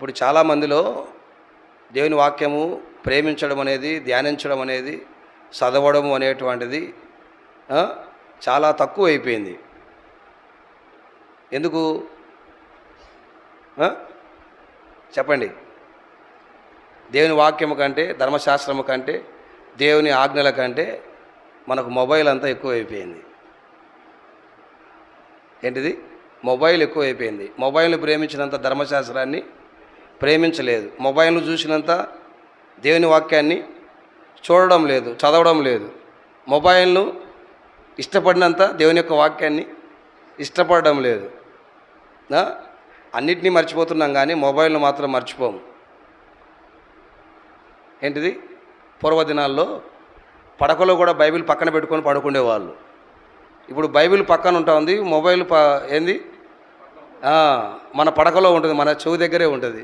ఇప్పుడు చాలామందిలో దేవుని వాక్యము ప్రేమించడం అనేది, ధ్యానించడం అనేది, చదవడం అనేటువంటిది చాలా తక్కువ అయిపోయింది. ఎందుకు చెప్పండి? దేవుని వాక్యము కంటే, ధర్మశాస్త్రము కంటే, దేవుని ఆజ్ఞల కంటే మనకు మొబైల్ అంతా ఎక్కువైపోయింది. ఏంటిది? మొబైల్ ఎక్కువైపోయింది. మొబైల్ని ప్రేమించినంత ధర్మశాస్త్రాన్ని ప్రేమించలేదు. మొబైల్ను చూసినంత దేవుని వాక్యాన్ని చూడడం లేదు, చదవడం లేదు. మొబైల్ను ఇష్టపడినంత దేవుని యొక్క వాక్యాన్ని ఇష్టపడడం లేదు. అన్నిటినీ మర్చిపోతున్నాం కానీ మొబైల్ను మాత్రం మర్చిపోము. ఏంటిది? పూర్వదినాల్లో పడకలో కూడా బైబిల్ పక్కన పెట్టుకొని పడుకునేవాళ్ళు. ఇప్పుడు బైబిల్ పక్కన ఉంటుంది, మొబైల్ ఏంది మన పడకలో ఉంటుంది, మన చెవి దగ్గరే ఉంటుంది.